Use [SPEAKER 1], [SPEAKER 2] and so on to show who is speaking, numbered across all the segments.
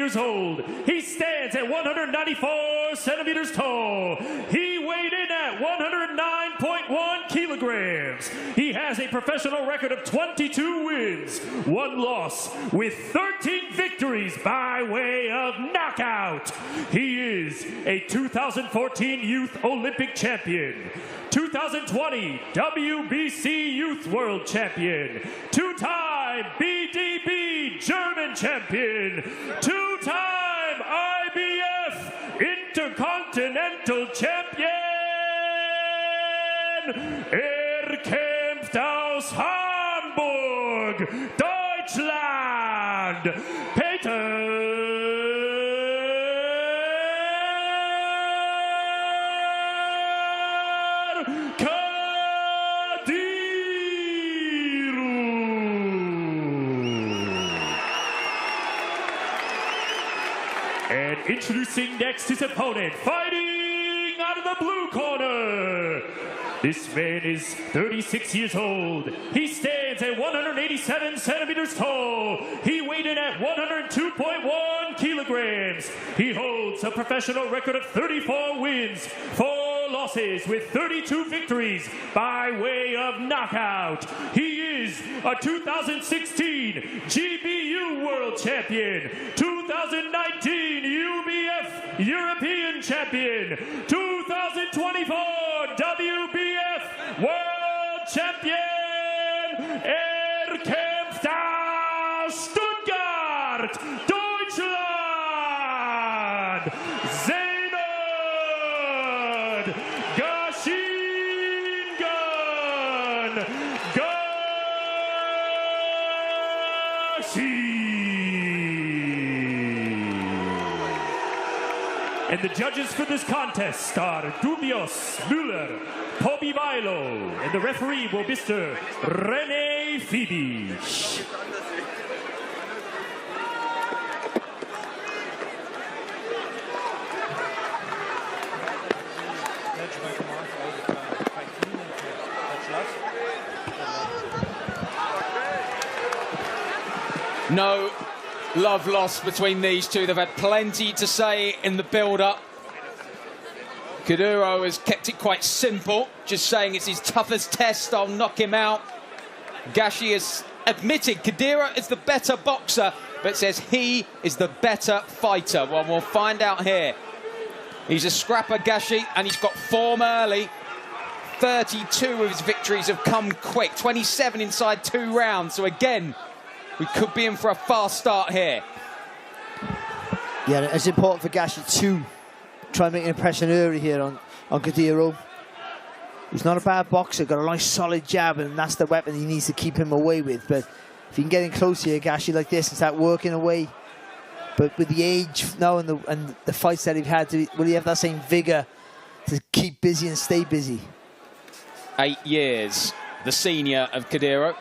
[SPEAKER 1] years old. He stands at 194 centimeters tall. He weighed in at 109.1 kilograms. He has a professional record of 22 wins, 1 loss, with 13 victories by way of knockout. He is a 2014 Youth Olympic Champion, 2020 WBC Youth World Champion, 2-time BDB German Champion, 2-time IBF Intercontinental Champion. Kämpft aus Hamburg, Deutschland, Peter Kadiru. And introducing next his opponent, fighting out of the blue corner. This man is 36 years old. He stands at 187 centimeters tall. He weighed in at 102.1 kilograms. He holds a professional record of 34 wins, 4 losses, with 32 victories by way of knockout. He is a 2016 GBU World Champion, 2019 UBF European Champion, 2024 WBF World Champion. Kämpft aus Stuttgart, Deutschland, Senad, Gashi. And the judges for this contest are Dubios, Müller, Pobi Milo, and the referee will be Mr. Rene Phoebe.
[SPEAKER 2] No love lost between these two. They've had plenty to say in the build-up. Kadiru has kept it quite simple, just saying it's his toughest test, I'll knock him out. Gashi has admitted Kadiru is the better boxer, but says he is the better fighter. Well, we'll find out here. He's a scrapper, Gashi, and he's got form early. 32 of his victories have come quick, 27 inside 2 rounds. So again, we could be in for a fast start here.
[SPEAKER 3] Yeah, it's important for Gashi to try and make an impression early here on Kadiru. He's not a bad boxer, got a nice solid jab, and that's the weapon he needs to keep him away with. But if you can get in close here, Gashi, like this, and start working away. But with the age now and the fights that he's had, will he have that same vigor to keep busy and stay busy?
[SPEAKER 2] 8 years, the senior of Kadiru.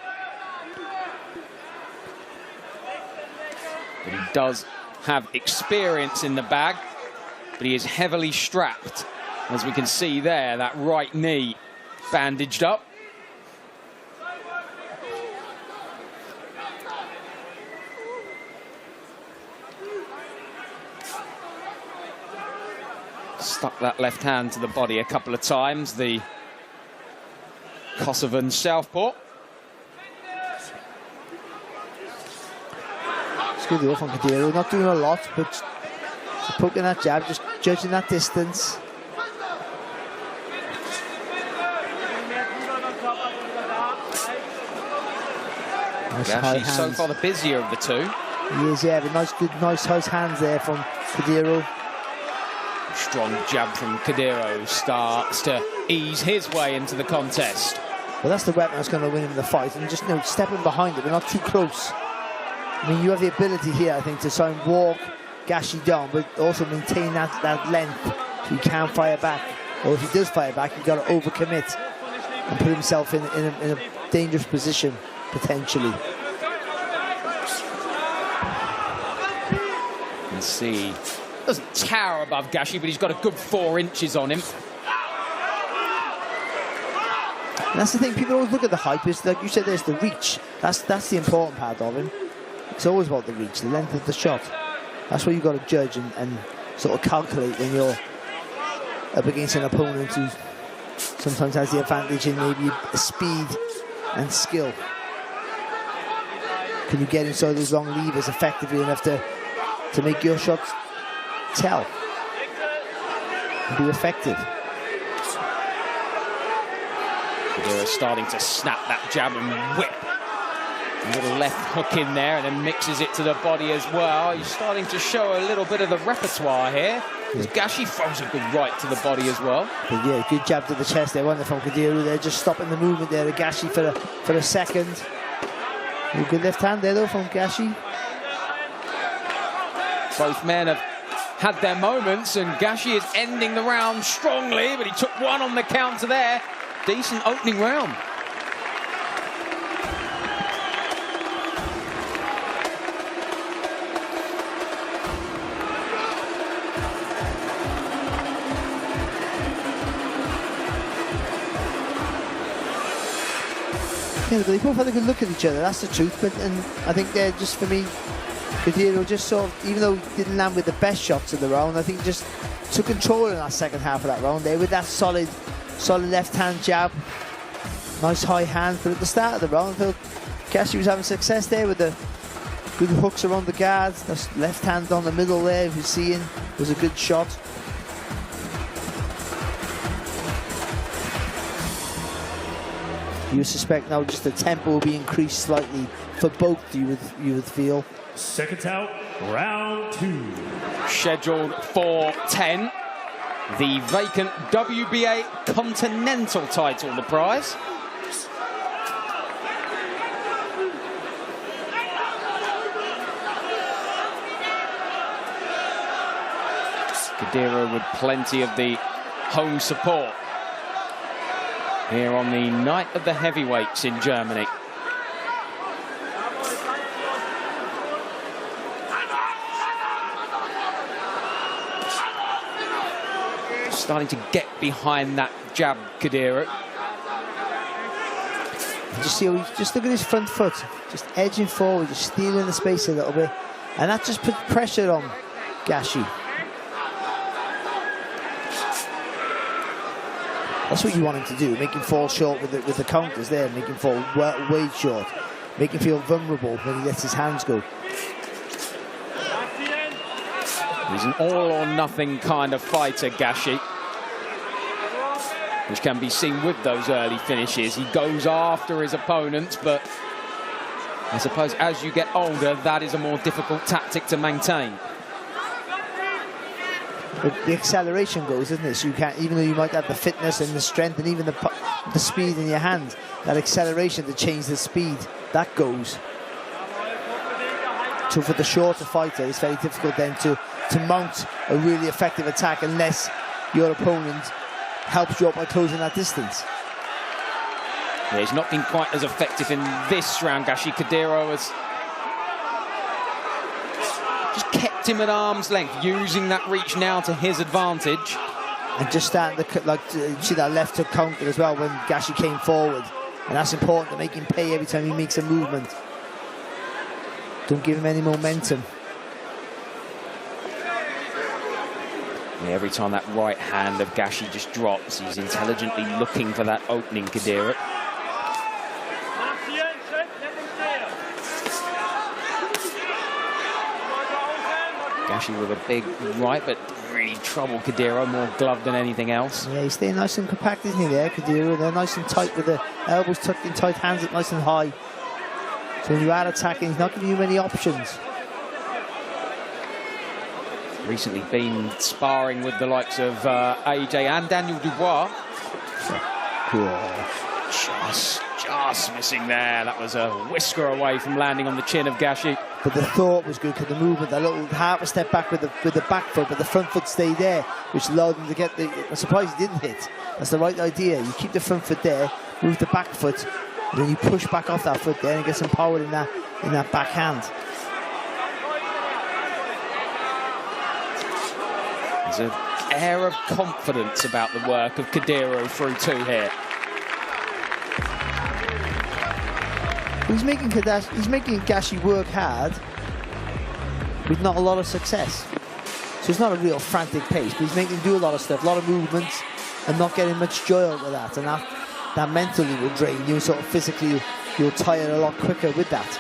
[SPEAKER 2] But he does have experience in the bag, but he is heavily strapped. As we can see there, that right knee bandaged up. Stuck that left hand to the body a couple of times, the Kosovan southpaw.
[SPEAKER 3] It's good enough on Kadiru, not doing a lot, but just poking that jab, just judging that distance.
[SPEAKER 2] Gashi so far the busier of the two.
[SPEAKER 3] He is, yeah, but nice high hands there from Kadiru.
[SPEAKER 2] Strong jab from Kadiru starts to ease his way into the contest.
[SPEAKER 3] Well, that's the weapon that's going to win him the fight, and just stepping behind it, but not too close. I mean, you have the ability here, I think, to try and walk Gashi down, but also maintain that length so you can fire back. Or if he does fire back, you've got to overcommit and put himself in a dangerous position, potentially.
[SPEAKER 2] Let's see. Doesn't tower above Gashi, but he's got a good 4 inches on him.
[SPEAKER 3] And that's the thing, people always look at the height, but like you said, there's the reach. That's the important part of him. It's always about the reach, the length of the shot. That's what you've got to judge and sort of calculate when you're up against an opponent who sometimes has the advantage in maybe speed and skill. Can you get inside those long levers effectively enough to make your shots tell and be effective?
[SPEAKER 2] Kadiru starting to snap that jab and whip. A little left hook in there and then mixes it to the body as well. He's starting to show a little bit of the repertoire here. Yeah. Gashi throws a good right to the body as well.
[SPEAKER 3] But yeah, good jab to the chest there, wasn't it, from Kadiru? They're just stopping the movement there. Gashi for a second. A good left hand there though from Gashi.
[SPEAKER 2] Both men have had their moments, and Gashi is ending the round strongly, but he took one on the counter there. Decent opening round.
[SPEAKER 3] Yeah, they both had a good look at each other, that's the truth. And I think they're just, for me, Kadiru just sort of, even though he didn't land with the best shots of the round, I think he just took control in that second half of that round there with that solid left-hand jab. Nice high hand, but at the start of the round, I felt Gashi was having success there with the good hooks around the guards. That left hand on the middle there, if you're seeing, was a good shot. You suspect now just the tempo will be increased slightly for both, you would feel.
[SPEAKER 1] Seconds out, round 2.
[SPEAKER 2] Scheduled for 10. The vacant WBA Continental title, the prize. Kadiru with plenty of the home support here on the night of the heavyweights in Germany. Starting to get behind that jab, Kadiru.
[SPEAKER 3] Just see how just look at his front foot, just edging forward, just stealing the space a little bit, and that just puts pressure on Gashi. That's what you want him to do, make him fall short with the counters there, make him fall way short, make him feel vulnerable when he lets his hands go.
[SPEAKER 2] He's an all-or-nothing kind of fighter, Gashi, which can be seen with those early finishes. He goes after his opponents, but I suppose as you get older, that is a more difficult tactic to maintain.
[SPEAKER 3] But the acceleration goes, isn't it? So you can't, even though you might have the fitness and the strength and even the speed in your hand, that acceleration to change the speed, that goes. So for the shorter fighter, it's very difficult then to mount a really effective attack unless your opponent helps you out by closing that distance.
[SPEAKER 2] Yeah, he's not been quite as effective in this round, Gashi. Kadiru has just kept him at arm's length, using that reach now to his advantage.
[SPEAKER 3] And just starting to, like, see that left hook counter as well when Gashi came forward. And that's important to make him pay every time he makes a movement. Don't give him any momentum.
[SPEAKER 2] Yeah, every time that right hand of Gashi just drops, he's intelligently looking for that opening, Kadiru. Gashi with a big right, but really trouble Kadiru, more glove than anything else.
[SPEAKER 3] Yeah, he's staying nice and compact, isn't he, there, Kadiru? They're nice and tight with the elbows tucked in tight, hands up nice and high. So when you are attacking, he's not giving you many options.
[SPEAKER 2] Recently been sparring with the likes of AJ and Daniel Dubois.
[SPEAKER 3] Cool.
[SPEAKER 2] Just missing there. That was a whisker away from landing on the chin of Gashi.
[SPEAKER 3] But the thought was good, because the movement, that little half a step back with the back foot, but the front foot stayed there, which allowed him to get the... I'm surprised he didn't hit. That's the right idea. You keep the front foot there, move the back foot, and then you push back off that foot there and get some power in that backhand.
[SPEAKER 2] There's an air of confidence about the work of Kadiru through 2 here. He's making
[SPEAKER 3] Gashi work hard with not a lot of success. So it's not a real frantic pace, but he's making him do a lot of stuff, a lot of movements, and not getting much joy out of that. And that mentally will drain you, sort of physically you'll tire a lot quicker with that.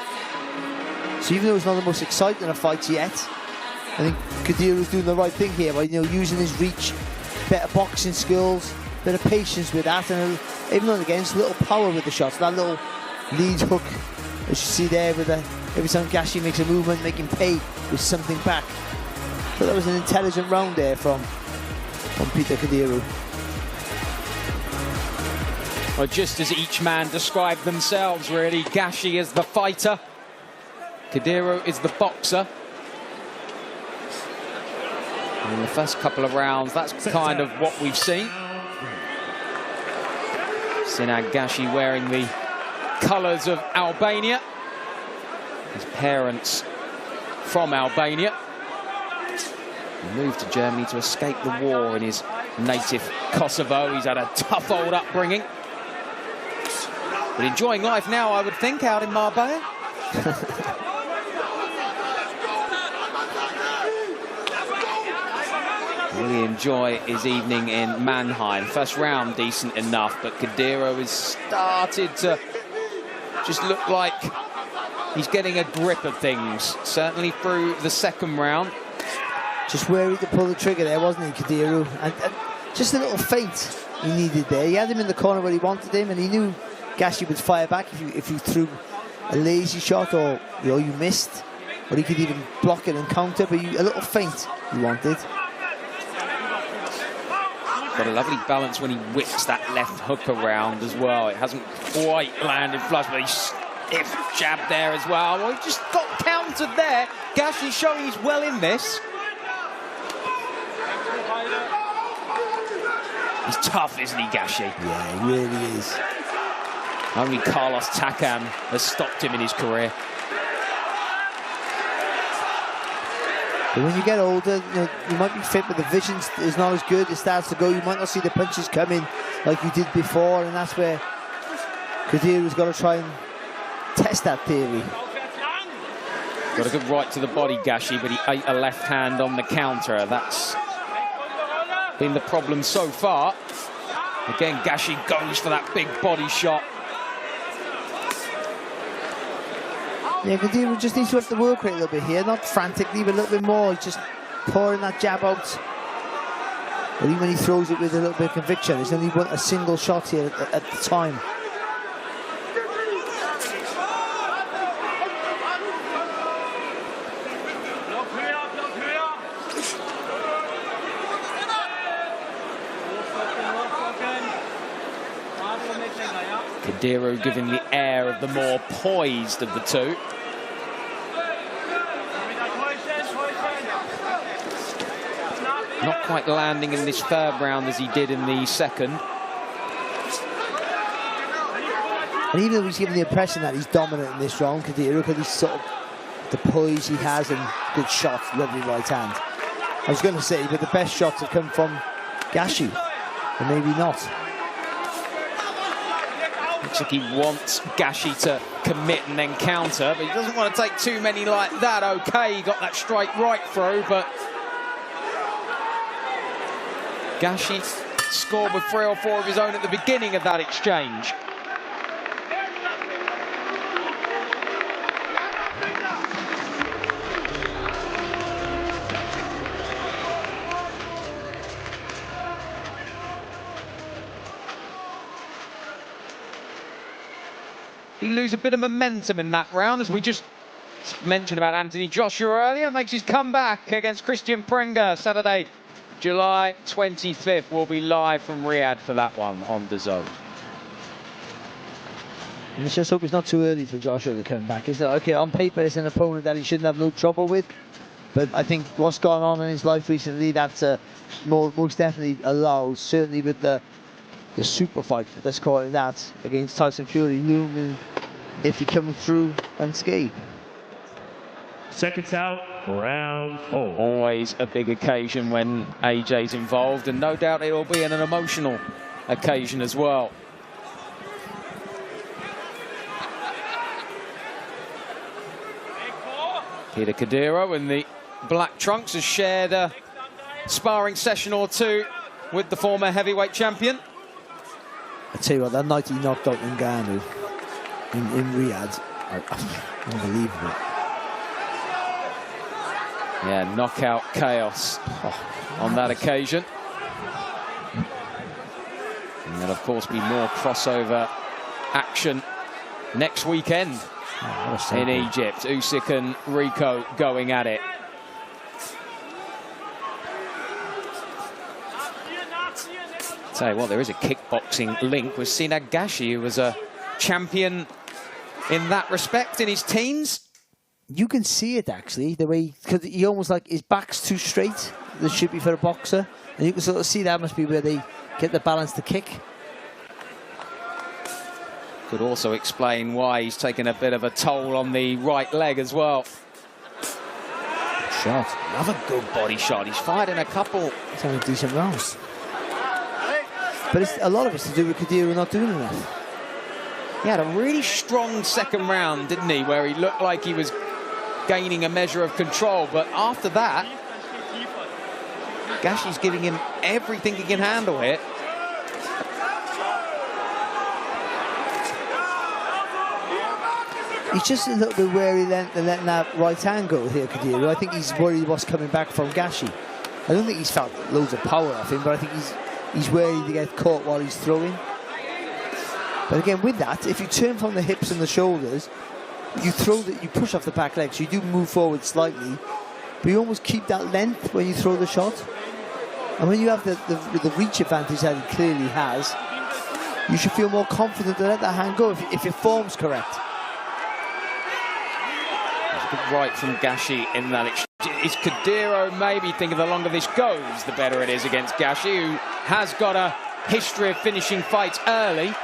[SPEAKER 3] So even though it's not the most exciting of fights yet, I think Kadiru's doing the right thing here by using his reach, better boxing skills, bit of patience with that, and even though again it's a little power with the shots. That little lead hook, as you see there, with every time Gashi makes a movement, make him pay with something back. So that was an intelligent round there from Peter Kadiru.
[SPEAKER 2] Well, just as each man described themselves, really. Gashi is the fighter, Kadiru is the boxer. In the first couple of rounds, that's kind of what we've seen. Senad Gashi wearing the colours of Albania. His parents from Albania. He moved to Germany to escape the war in his native Kosovo. He's had a tough old upbringing. But enjoying life now, I would think, out in Marbella. Really enjoy his evening in Mannheim. First round decent enough, but Kadiru has started to just look like he's getting a grip of things. Certainly through the second round.
[SPEAKER 3] Just wary to pull the trigger there, wasn't he, Kadiru? And just a little feint he needed there. He had him in the corner where he wanted him, and he knew Gashi would fire back if you threw a lazy shot or you missed, or he could even block it and counter. But a little feint he wanted.
[SPEAKER 2] Got a lovely balance when he whips that left hook around as well. It hasn't quite landed flush, but he's stiff jab there as well. Well, he just got countered there. Gashi showing he's well in this. He's tough, isn't he, Gashi?
[SPEAKER 3] Yeah, he really is.
[SPEAKER 2] Only Carlos Takam has stopped him in his career.
[SPEAKER 3] But when you get older, you might be fit, but the vision is not as good. It starts to go. You might not see the punches coming like you did before, and that's where Kadiru's got to try and test that theory.
[SPEAKER 2] Got a good right to the body, Gashi, but he ate a left hand on the counter. That's been the problem so far. Again, Gashi goes for that big body shot.
[SPEAKER 3] Yeah, Kadiru just needs to have the work rate a little bit here, not frantically, but a little bit more. He's just pouring that jab out. But even when he throws it with a little bit of conviction, he's only a single shot here at the time.
[SPEAKER 2] Kadiru giving the air of the more poised of the two. Not quite landing in this third round as he did in the second.
[SPEAKER 3] And even though he's given the impression that he's dominant in this round, Kadiru, because he's sort of the poise he has and good shots, lovely right hand. I was going to say, but the best shots have come from Gashi, and maybe not.
[SPEAKER 2] Looks like he wants Gashi to commit and then counter, but he doesn't want to take too many like that. Okay, he got that straight right through, but Gashi scored with 3 or 4 of his own at the beginning of that exchange. He lose a bit of momentum in that round, as we just mentioned about Anthony Joshua earlier. Makes his comeback against Christian Prenga Saturday, July 25th. We'll be live from Riyadh for that one on DAZN.
[SPEAKER 3] Let's just hope it's not too early for Joshua to come back. Is that okay? On paper, it's an opponent that he shouldn't have no trouble with, but I think what's gone on in his life recently, that's most definitely allows, certainly with the super fight, let's call it that, against Tyson Fury looming if he comes through unscathed.
[SPEAKER 1] Seconds out, round 4.
[SPEAKER 2] Always a big occasion when AJ's involved, and no doubt it will be an emotional occasion as well. Peter Kadiru in the black trunks, has shared a sparring session or two with the former heavyweight champion.
[SPEAKER 3] I tell you what, that night he knocked out Ngannou in Riyadh, unbelievable.
[SPEAKER 2] Yeah, knockout chaos on that occasion. And there'll, of course, be more crossover action next weekend in Egypt. Usyk and Rico going at it. Tell you what, there is a kickboxing link with Senad Gashi, who was a champion in that respect in his teens.
[SPEAKER 3] You can see it, actually, the way, because he almost like his back's too straight. That should be for a boxer. And you can sort of see that must be where they get the balance to kick.
[SPEAKER 2] Could also explain why he's taken a bit of a toll on the right leg as well.
[SPEAKER 3] Shot.
[SPEAKER 2] Another good body shot. He's fired in a couple.
[SPEAKER 3] He's having decent rounds. But a lot of it's to do with Kadiru not doing enough.
[SPEAKER 2] He had a really strong second round, didn't he? Where he looked like he was gaining a measure of control. But after that, Gashi's giving him everything he can handle here.
[SPEAKER 3] He's just a little bit wary letting that right hand go here, Kadiru. I think he's worried what's coming back from Gashi. I don't think he's felt loads of power off him, but I think he's wary to get caught while he's throwing. But again, with that, if you turn from the hips and the shoulders, you push off the back leg, so you do move forward slightly, but you almost keep that length when you throw the shot. And when you have the reach advantage that he clearly has, you should feel more confident to let that hand go if your form's correct.
[SPEAKER 2] Good right from Gashi in that exchange. Is Kadiru maybe thinking the longer this goes, the better it is against Gashi, who has got a history of finishing fights early.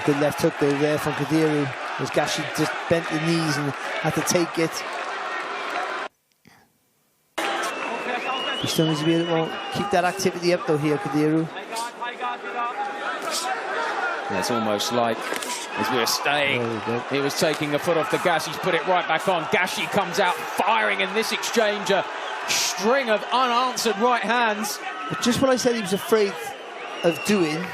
[SPEAKER 3] Good left hook there from Kadiru, as Gashi just bent the knees and had to take it. He still needs to be able to keep that activity up though here, Kadiru.
[SPEAKER 2] Yeah, it's almost like, as we were staying, he was taking a foot off the gas. He's put it right back on. Gashi comes out firing in this exchange, a string of unanswered right hands.
[SPEAKER 3] But just what I said he was afraid of doing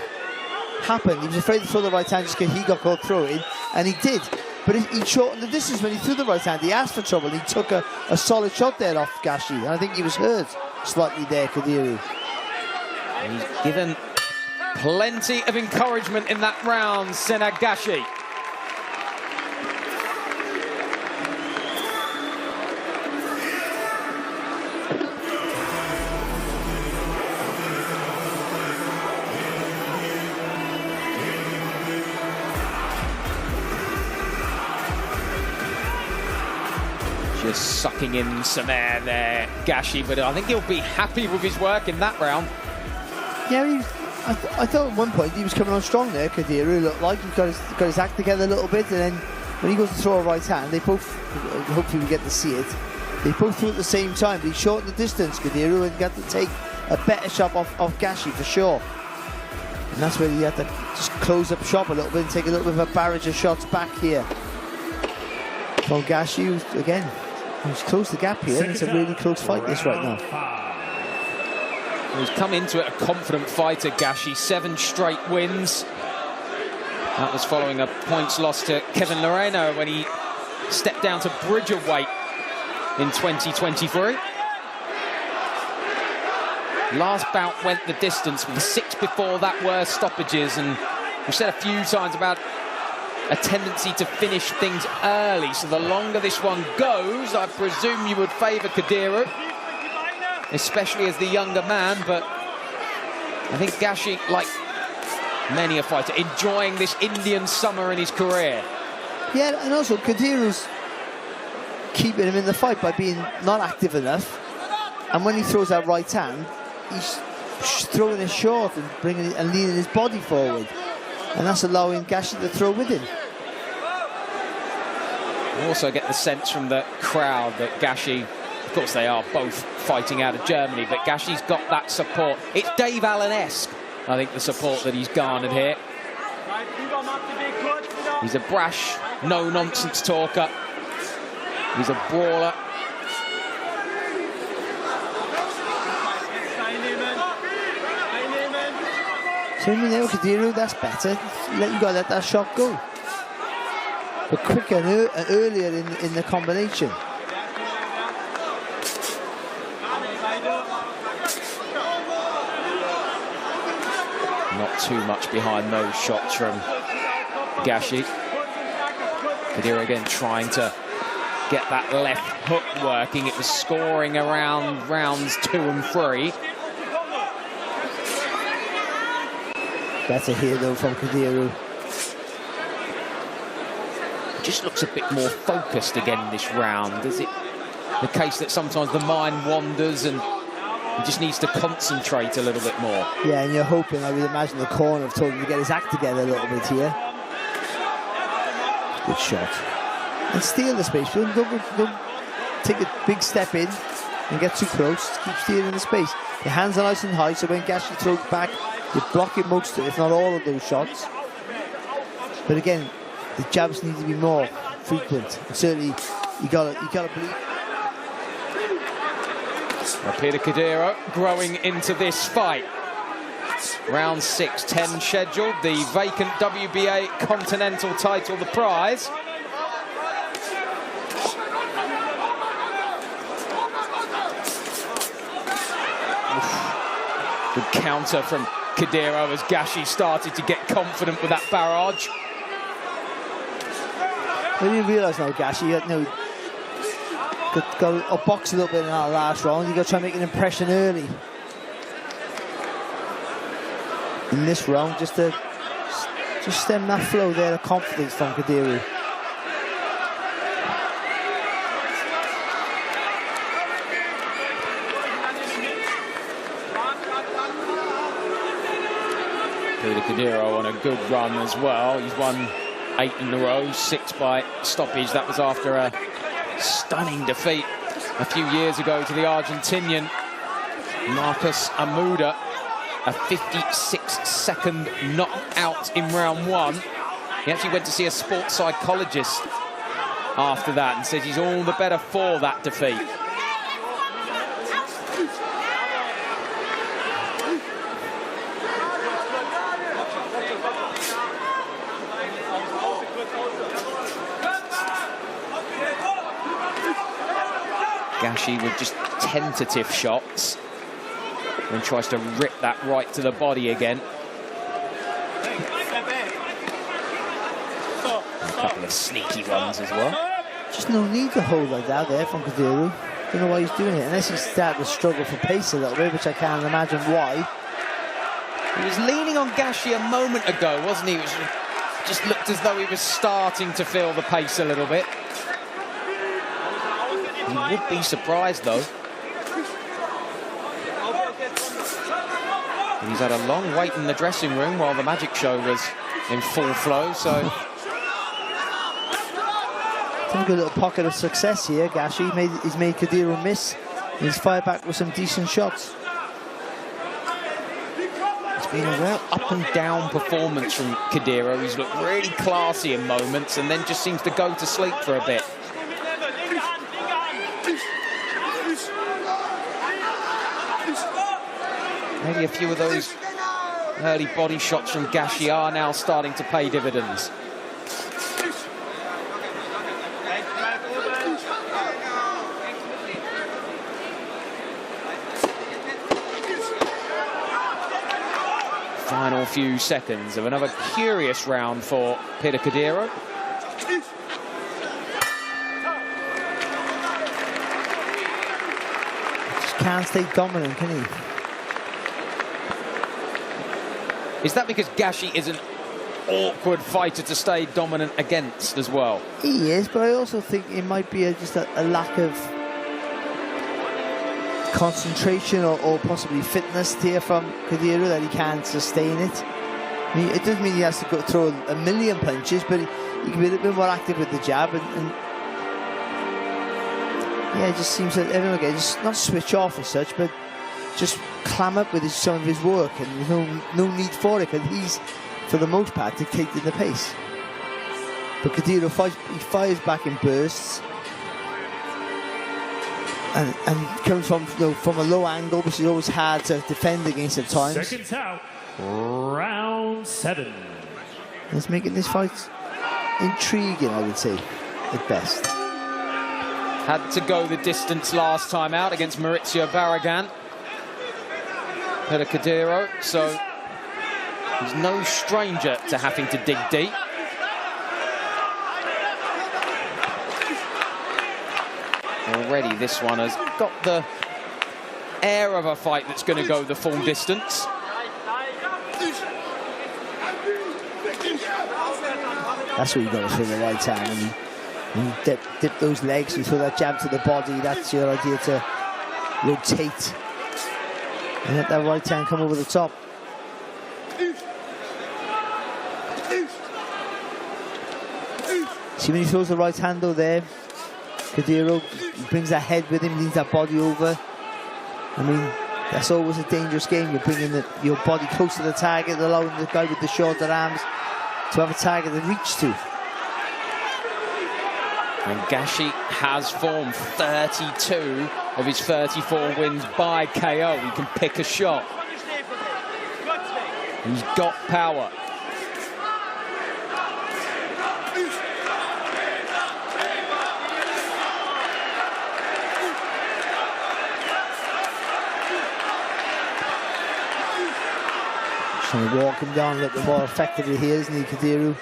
[SPEAKER 3] happened. He was afraid to throw the right hand just because he got caught throwing, and he did. But he shortened the distance when he threw the right hand. He asked for trouble. He took a solid shot there off Gashi, and I think he was hurt slightly there, Kadiru.
[SPEAKER 2] He's given plenty of encouragement in that round, Senad Gashi. Just sucking in some air there, Gashi, but I think he'll be happy with his work in that round.
[SPEAKER 3] Yeah, I thought at one point he was coming on strong there, Kadiru. Looked like he got his act together a little bit, and then when he goes to throw a right hand, they both, hopefully we get to see it, they both threw at the same time. But he shortened the distance, Kadiru, and got to take a better shot off Gashi for sure. And that's where he had to just close up shop a little bit and take a little bit of a barrage of shots back here. From Gashi, who's, again, he's closed the gap here. It's a really close fight this right now.
[SPEAKER 2] He's come into it a confident fighter, Gashi. 7 straight wins. That was following a points loss to Kevin Loreno when he stepped down to bridgerweight in 2023. Last bout went the distance, with the 6 before that were stoppages, and we've said a few times about a tendency to finish things early. So the longer this one goes, I presume you would favour Kadiru, especially as the younger man, but I think Gashi, like many a fighter, enjoying this Indian summer in his career.
[SPEAKER 3] Yeah, and also Kadiru's keeping him in the fight by being not active enough, and when he throws that right hand, he's throwing it short and bringing it and leaning his body forward, and that's allowing Gashi to throw with him.
[SPEAKER 2] You also get the sense from the crowd that Gashi, of course they are both fighting out of Germany, but Gashi's got that support. It's Dave Allen-esque, I think, the support that he's garnered here. He's a brash, no-nonsense talker. He's a brawler.
[SPEAKER 3] Swimming there with Kadiru, that's better. You got to let that shot go. But quicker and earlier in the combination.
[SPEAKER 2] Not too much behind those shots from Gashi. Kadiru again trying to get that left hook working. It was scoring around rounds 2 and 3.
[SPEAKER 3] Better here though from Kadiru.
[SPEAKER 2] Just looks a bit more focused again this round. Is it the case that sometimes the mind wanders and he just needs to concentrate a little bit more?
[SPEAKER 3] Yeah, and you're hoping, I would imagine, the corner have told him to get his act together a little bit here. Good shot. And steal the space. Don't take a big step in and get too close. Keep stealing the space. Your hands are nice and high, so when Gashi throws back, you're blocking most, if not all, of those shots. But again, the jabs need to be more frequent. And certainly, you gotta believe.
[SPEAKER 2] Well, Peter Kadiru growing into this fight. Round 6, 10 scheduled. The vacant WBA Continental title, the prize. Good counter from Kadiru as Gashi started to get confident with that barrage.
[SPEAKER 3] When you realise now, Gashi, got a box a little bit in that last round. You've got to try and make an impression early in this round, just to stem that flow there of confidence from Kadiru.
[SPEAKER 2] Peter Kadiru on a good run as well. He's won 8 in a row, 6 by stoppage. That was after a stunning defeat a few years ago to the Argentinian Marcus Amuda. A 56-second knockout in round 1. He actually went to see a sports psychologist after that and said he's all the better for that defeat. Gashi with just tentative shots and tries to rip that right to the body again. A couple of sneaky runs as well.
[SPEAKER 3] Just no need to hold like that there from Kadiru. Don't know why he's doing it, unless he's starting to struggle for pace a little bit, which I can't imagine why.
[SPEAKER 2] He was leaning on Gashi a moment ago, wasn't he? It just looked as though he was starting to feel the pace a little bit. You would be surprised, though. He's had a long wait in the dressing room while the magic show was in full flow, so...
[SPEAKER 3] Take a little pocket of success here, Gashi. He's made Kadiru miss. He's fired back with some decent shots.
[SPEAKER 2] It's been a real up and down performance from Kadiru. He's looked really classy in moments and then just seems to go to sleep for a bit. Maybe a few of those early body shots from Gashi are now starting to pay dividends. Final few seconds of another curious round for Peter Kadiru.
[SPEAKER 3] Just can't stay dominant, can he?
[SPEAKER 2] Is that because Gashi is an awkward fighter to stay dominant against as well?
[SPEAKER 3] He is, but I also think it might be just a lack of concentration or possibly fitness here from Kadiru that he can't sustain it. I mean, it doesn't mean he has to go throw a million punches, but he can be a little bit more active with the jab and yeah, it just seems that everyone again just not switch off as such, but just clam up with some of his work, and there's no need for it because he's, for the most part, dictating the pace. But Kadiru fires back in bursts, and comes from from a low angle, which is always hard to defend against at times.
[SPEAKER 1] Seconds out, round 7.
[SPEAKER 3] It's making this fight intriguing, I would say, at best.
[SPEAKER 2] Had to go the distance last time out against Maurizio Barragan. Kadiru, so he's no stranger to having to dig deep. Already this one has got the air of a fight that's going to go the full distance.
[SPEAKER 3] That's what you got to throw the right hand. When you dip those legs, you throw that jab to the body, that's your idea to rotate. And let that right hand come over the top. See when he throws the right hand though there, Kadiru, he brings that head with him, leans that body over. I mean, that's always a dangerous game. You're bringing your body close to the target, allowing the guy with the shorter arms to have a target to reach to.
[SPEAKER 2] And Gashi has formed 32 of his 34 wins by KO. He can pick a shot. He's got power.
[SPEAKER 3] Trying to walk him down a little bit more effectively here, isn't he, Kadiru?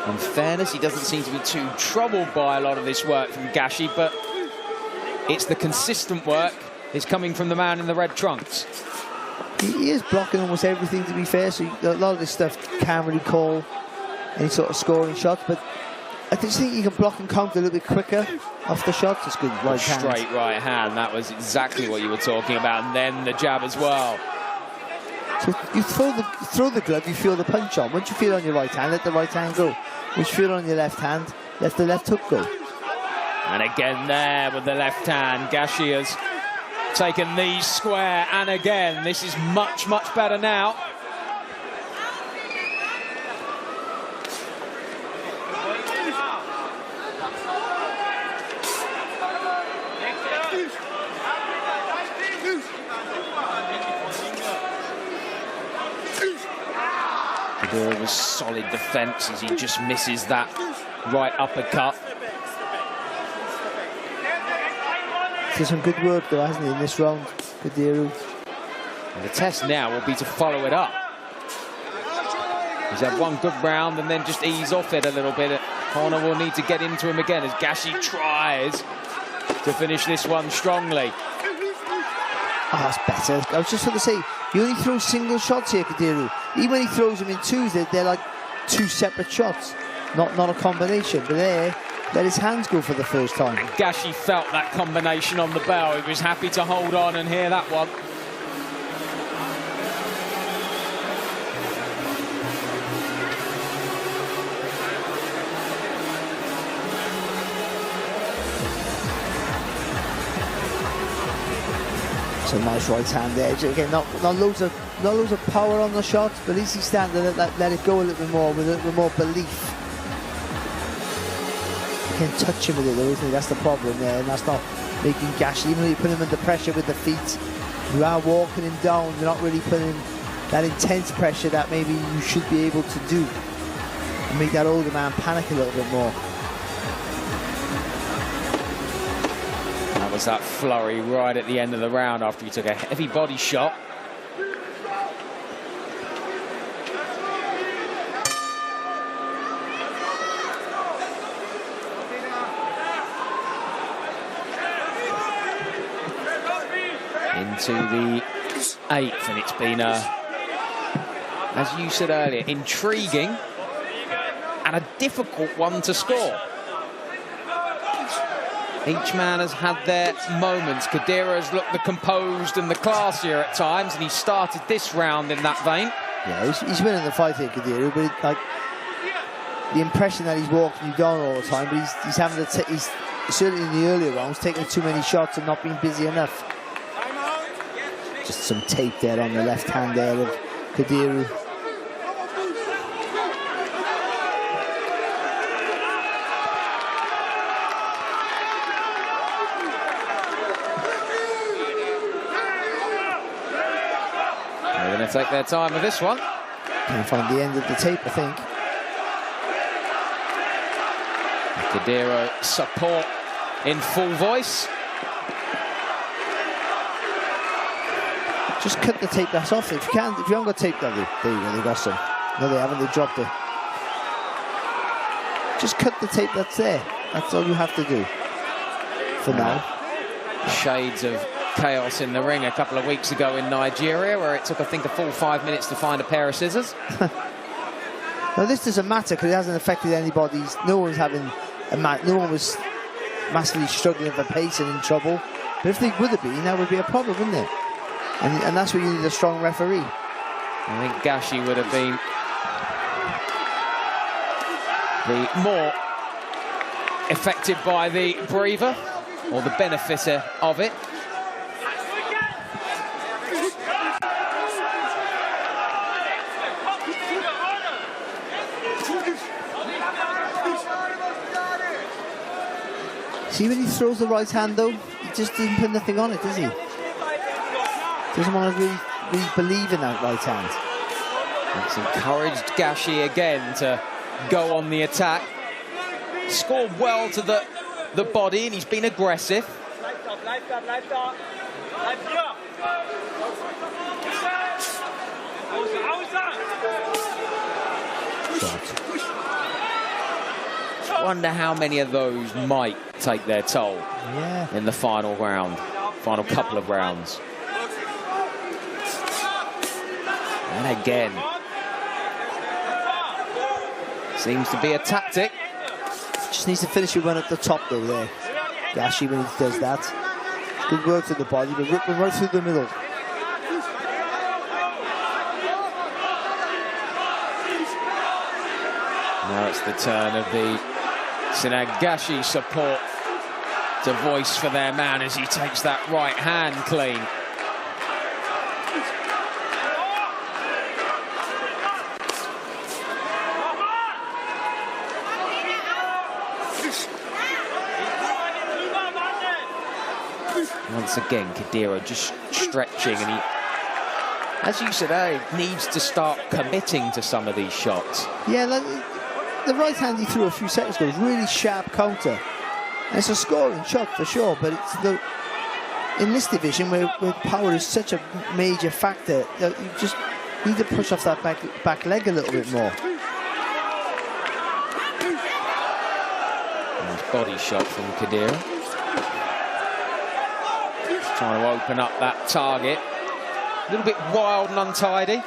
[SPEAKER 2] In fairness, he doesn't seem to be too troubled by a lot of this work from Gashi, but it's the consistent work is coming from the man in the red trunks.
[SPEAKER 3] He is blocking almost everything, to be fair, so a lot of this stuff can't really call any sort of scoring shots, but I just think you can block and counter a little bit quicker off the shots. It's good right hand.
[SPEAKER 2] Straight right hand, that was exactly what you were talking about, and then the jab as well.
[SPEAKER 3] So you throw the glove, you feel the punch on. Once you feel it on your right hand, let the right hand go. Once you feel it on your left hand, let the left hook go.
[SPEAKER 2] And again there with the left hand, Gashi has taken these square, and again, this is much, much better now. There was solid defence as he just misses that right uppercut.
[SPEAKER 3] He's some good work though, hasn't he, in this round, Kadiru?
[SPEAKER 2] And the test now will be to follow it up. He's had one good round and then just ease off it a little bit. Corner will need to get into him again as Gashi tries to finish this one strongly.
[SPEAKER 3] Oh, that's better. I was just going to say, you only throw single shots here, Kadiru. Even when he throws them in twos, they're like two separate shots, not a combination. But there, let his hands go for the first time.
[SPEAKER 2] Gashi felt that combination on the bell. He was happy to hold on and hear that one.
[SPEAKER 3] It's a nice right hand there. Again, not loads of power on the shot, but at least he's standing to let it go a little bit more with a little bit more belief. You can touch him with it though, isn't it? That's the problem there, and that's not making Gashi. Even though you put him under pressure with the feet, you are walking him down. You're not really putting that intense pressure that maybe you should be able to do, and make that older man panic a little bit more.
[SPEAKER 2] That was that flurry right at the end of the round after he took a heavy body shot. Into the 8th, and it's been as you said earlier, intriguing and a difficult one to score. Each man has had their moments. Kadiru has looked the composed and the classier at times, and he started this round in that vein.
[SPEAKER 3] Yeah, he's winning the fight here, Kadiru, but like the impression that he's walking you down all the time, but he's having to he's certainly in the earlier rounds taking too many shots and not being busy enough. Just some tape there on the left hand there of Kadiru.
[SPEAKER 2] take their time with this one.
[SPEAKER 3] Can't find the end of the tape, I think.
[SPEAKER 2] Kadiru support in full voice.
[SPEAKER 3] Just cut the tape that's off. If you haven't got tape, there you go, they got some. No, they haven't, they dropped it. Just cut the tape that's there. That's all you have to do for now.
[SPEAKER 2] Shades of chaos in the ring a couple of weeks ago in Nigeria, where it took, I think, a full 5 minutes to find a pair of scissors.
[SPEAKER 3] Now, this doesn't matter because it hasn't affected anybody's. No one was massively struggling for pace and in trouble. But if they would have been, that would be a problem, wouldn't it? And that's where you need a strong referee.
[SPEAKER 2] I think Gashi would have been the more affected by the breather, or the beneficer of it.
[SPEAKER 3] See when he throws the right hand though, he just doesn't put nothing on it, does he? Doesn't want to really believe in that right hand.
[SPEAKER 2] It's encouraged Gashi again to go on the attack. Scored well to the body, and he's been aggressive. Wonder how many of those might take their toll in the final round, final couple of rounds. And again, seems to be a tactic.
[SPEAKER 3] Just needs to finish your run at the top though there. Gashi, when he does that. Good work to the body, but rip him right through the middle.
[SPEAKER 2] Now it's the turn of the Senad Gashi support to voice for their man as he takes that right hand clean. Once again, Kadiru just stretching, and he, as you said, needs to start committing to some of these shots.
[SPEAKER 3] Yeah, like the right hand he threw a few seconds ago was really sharp counter. And it's a scoring shot for sure, but it's in this division where power is such a major factor, that you just need to push off that back leg a little bit more.
[SPEAKER 2] Nice body shot from Kadiru. Trying to open up that target. A little bit wild and untidy.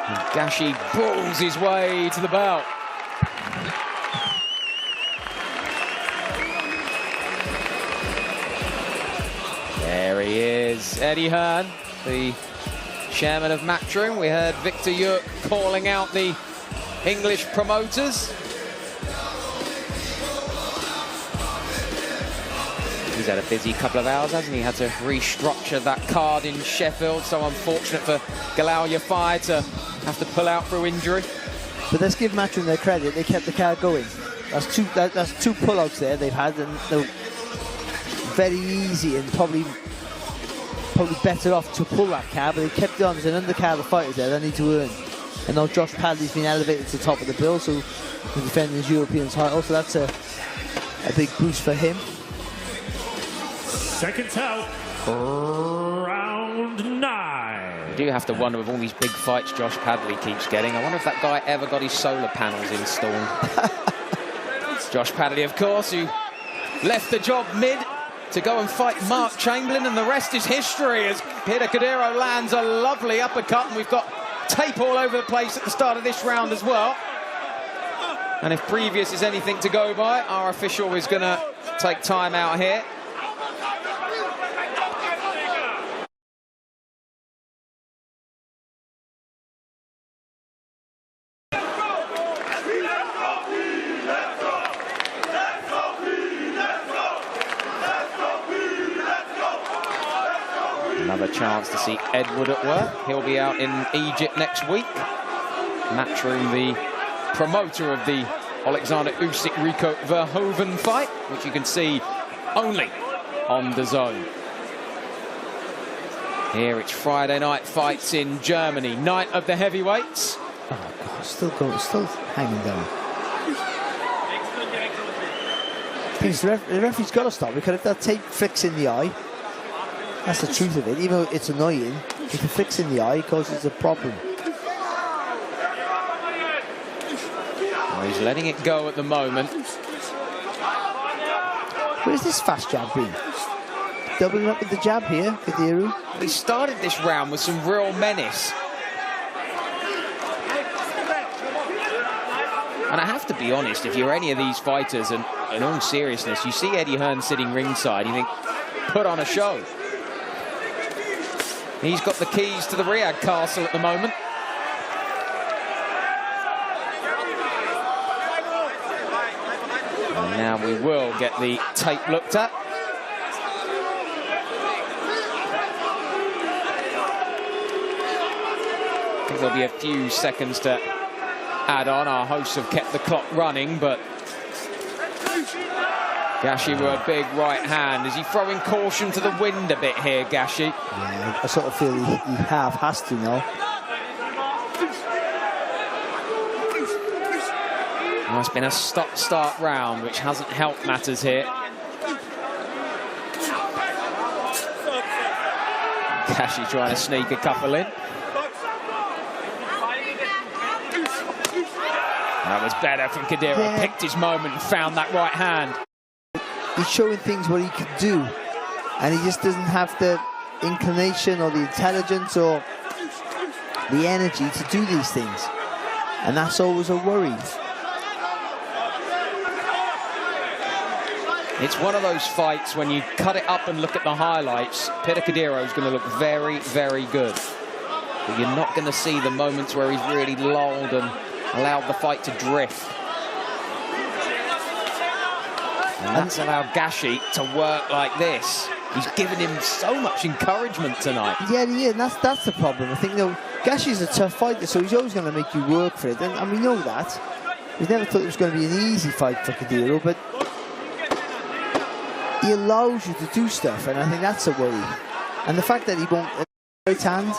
[SPEAKER 2] And Gashi pulls his way to the belt. There he is, Eddie Hearn, the chairman of Matchroom. We heard Victor Yuk calling out the English promoters. He's had a busy couple of hours, hasn't he? Had to restructure that card in Sheffield. So unfortunate for Galal Yafai to have to pull out through injury.
[SPEAKER 3] But let's give Matchroom their credit. They kept the card going. That's two pullouts there they've had, and they're very easy and probably better off to pull that card. But they kept it on. There's an undercard of fighters there they need to earn. And now Josh Padley's been elevated to the top of the bill, so he's defending his European title. So that's a big boost for him.
[SPEAKER 1] Seconds out, round 9.
[SPEAKER 2] You do have to wonder with all these big fights Josh Padley keeps getting. I wonder if that guy ever got his solar panels installed. It's Josh Padley, of course, who left the job mid to go and fight Mark Chamberlain, and the rest is history as Peter Kadiru lands a lovely uppercut, and we've got tape all over the place at the start of this round as well. And if previous is anything to go by, our official is going to take time out here. Another chance to see Edward at work. He'll be out in Egypt next week. Matchroom, the promoter of the Alexander Usyk-Rico Verhoeven fight, which you can see only on DAZN. Here it's Friday night fights in Germany, night of the heavyweights.
[SPEAKER 3] Oh God, still going, still hanging down. The referee's got to stop, because if that tape flicks in the eye, that's the truth of it. Even though it's annoying, if it flicks in the eye, it causes a problem.
[SPEAKER 2] Well, he's letting it go at the moment.
[SPEAKER 3] Where's this fast jab been? Doubling up with the jab here, Kadiru.
[SPEAKER 2] He started this round with some real menace. And I have to be honest, if you're any of these fighters, and in all seriousness, you see Eddie Hearn sitting ringside, you think, put on a show. He's got the keys to the Riyadh castle at the moment. And now we will get the tape looked at. I think there'll be a few seconds to add on. Our hosts have kept the clock running, but Gashi with a big right hand. Is he throwing caution to the wind a bit here, Gashi?
[SPEAKER 3] Yeah, I sort of feel he half has to now.
[SPEAKER 2] Well, it's been a stop-start round, which hasn't helped matters here. Gashi trying to sneak a couple in. That was better from Kadiru.
[SPEAKER 3] Yeah.
[SPEAKER 2] Picked his moment and found that right hand.
[SPEAKER 3] He's showing things what he could do, and he just doesn't have the inclination or the intelligence or the energy to do these things, and that's always a worry.
[SPEAKER 2] It's one of those fights when you cut it up and look at the highlights, Peter Kadiru is going to look very, very good. But you're not going to see the moments where he's really lulled and allowed the fight to drift. And that's allowed Gashi to work like this. He's given him so much encouragement tonight.
[SPEAKER 3] Yeah, and that's the problem. I think, you know, Gashi's a tough fighter, so he's always going to make you work for it, and we know that. We never thought it was going to be an easy fight for Kadiru, but he allows you to do stuff, and I think that's a worry. And the fact that he won't right hand,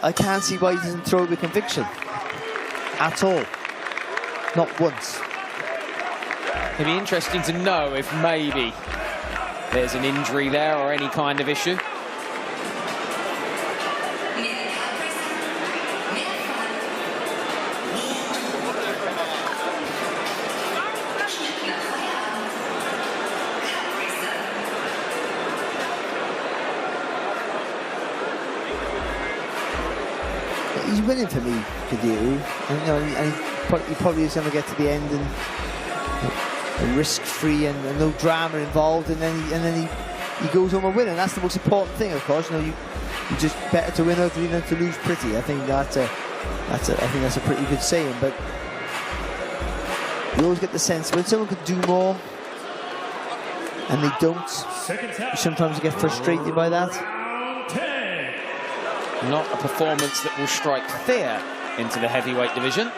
[SPEAKER 3] I can't see why he doesn't throw it with conviction. At all. Not once.
[SPEAKER 2] It'd be interesting to know if maybe there's an injury there or any kind of issue.
[SPEAKER 3] He's winning for me, Kadiru, and, you know, and he probably is going to get to the end and risk-free and no drama involved, and then he goes home a winner. And that's the most important thing, of course. You know, you just better to win ugly than to lose pretty. I think that's a pretty good saying. But you always get the sense when someone could do more and they don't, sometimes you get frustrated by that.
[SPEAKER 2] Not a performance that will strike fear into the heavyweight division.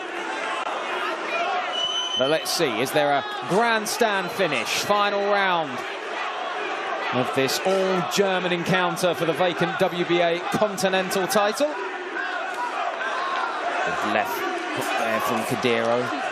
[SPEAKER 2] But let's see, is there a grandstand finish? Final round of this all-German encounter for the vacant WBA Continental title. Good left hook there from Kadiru.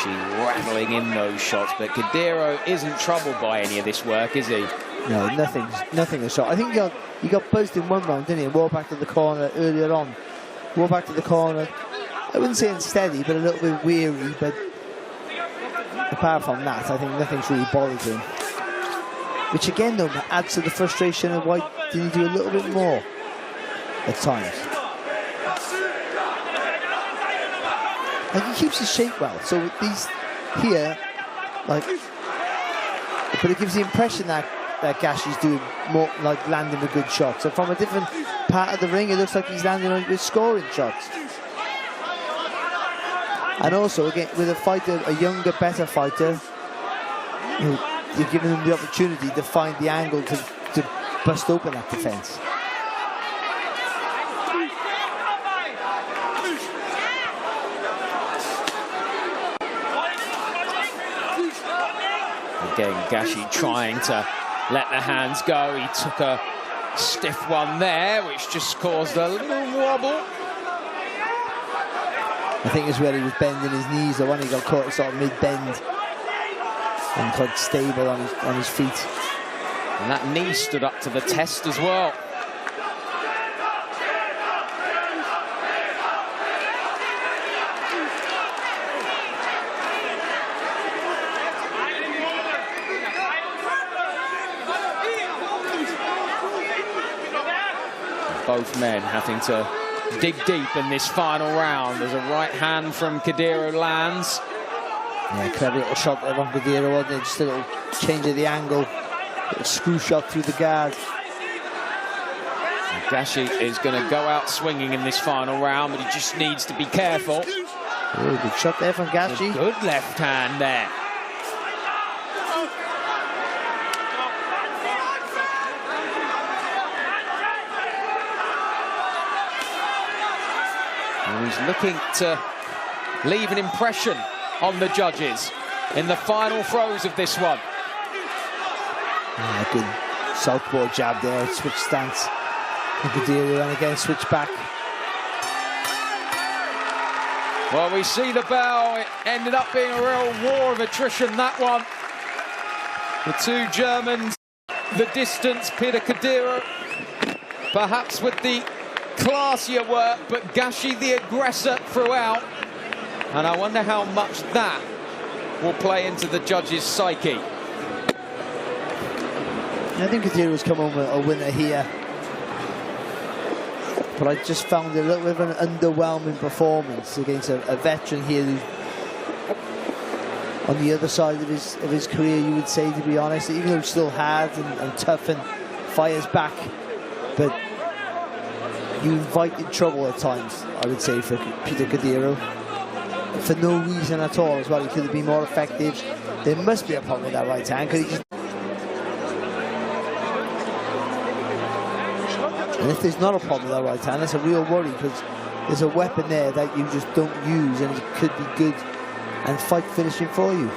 [SPEAKER 2] Rattling in those shots, but Kadiru isn't troubled by any of this work, is he?
[SPEAKER 3] No, nothing a shot. I think he got buzzed in one round, didn't he? Walked back to the corner earlier on. Walked back to the corner. I wouldn't say unsteady, but a little bit weary. But apart from that, I think nothing's really bothered him. Which again, though, adds to the frustration of why didn't he do a little bit more at times. Like, he keeps his shape well, so these here, like, but it gives the impression that Gashi's doing more, like landing a good shot. So from a different part of the ring, it looks like he's landing with scoring shots. And also, again, with a fighter, a younger, better fighter, you're giving them the opportunity to find the angle to bust open that defence.
[SPEAKER 2] Again, Gashi trying to let the hands go. He took a stiff one there, which just caused a little wobble.
[SPEAKER 3] I think it's where he was bending his knees. The one he got caught sort of mid-bend and quite stable on his feet.
[SPEAKER 2] And that knee stood up to the test as well. Both men having to dig deep in this final round as a right hand from Kadiru lands.
[SPEAKER 3] Yeah, clever little shot there on Kadiru, wasn't it? Just a little change of the angle. Little screw shot through the guard.
[SPEAKER 2] Gashi is going to go out swinging in this final round, but he just needs to be careful.
[SPEAKER 3] Oh, good shot there from Gashi.
[SPEAKER 2] Good left hand there. And he's looking to leave an impression on the judges in the final throes of this one.
[SPEAKER 3] Yeah, good southpaw jab there, switch stance. Kadiru and again switch back.
[SPEAKER 2] Well, we see the bell. It ended up being a real war of attrition, that one. The two Germans, the distance, Peter Kadiru, perhaps with the classier work, but Gashi the aggressor throughout. And I wonder how much that will play into the judges' psyche.
[SPEAKER 3] I think Kadiru's come home with a winner here. But I just found a little bit of an underwhelming performance against a veteran here who's on the other side of his career, you would say, to be honest, even though he's still hard and tough and fires back. But you invited trouble at times, I would say, for Peter Kadiru. For no reason at all as well. He could have been more effective. There must be a problem with that right hand. And if there's not a problem with that right hand, that's a real worry, because there's a weapon there that you just don't use, and it could be good and fight finishing for you.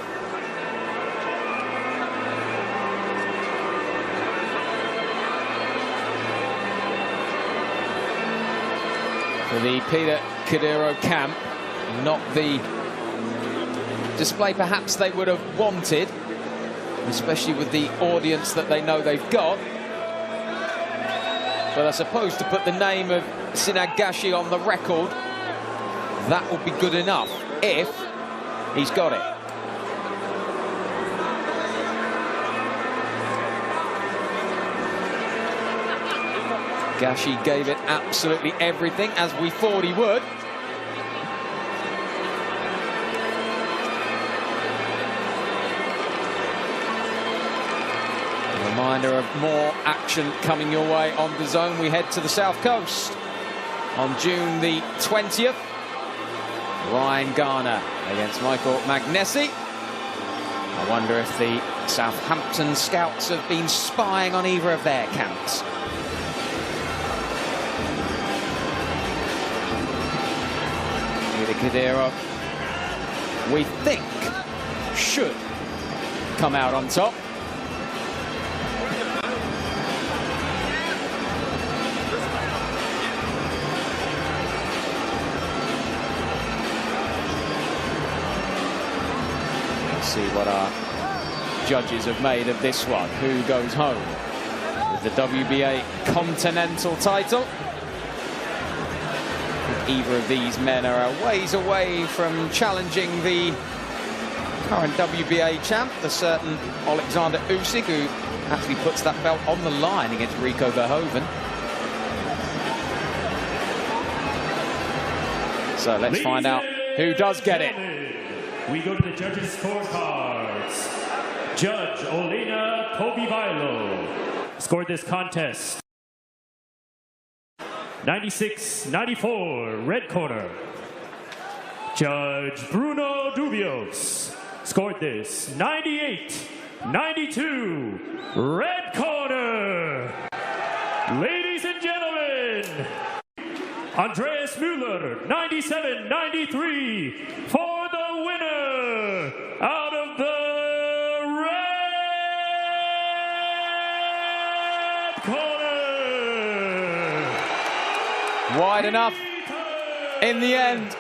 [SPEAKER 2] For the Peter Kadiru camp, not the display perhaps they would have wanted, especially with the audience that they know they've got. But I suppose to put the name of Senad Gashi on the record, that would be good enough if he's got it. Gashi gave it absolutely everything, as we thought he would. Reminder of more action coming your way on the zone. We head to the South Coast on June the 20th. Ryan Garner against Michael Magnesi. I wonder if the Southampton scouts have been spying on either of their camps. Peter Kadiru, we think, should come out on top. See what our judges have made of this one. Who goes home with the WBA Continental title? Either of these men are a ways away from challenging the current WBA champ, the certain Alexander Usyk, who actually puts that belt on the line against Rico Verhoeven. So let's find out who does get it.
[SPEAKER 1] We go to the judges' scorecards. Judge Olena Pobivailo scored this contest 96-94, red corner. Judge Bruno Dubios scored this 98-92, red corner. Ladies and gentlemen, Andreas Müller, 97-93, for the winner out of the red corner.
[SPEAKER 2] Wide enough in the end.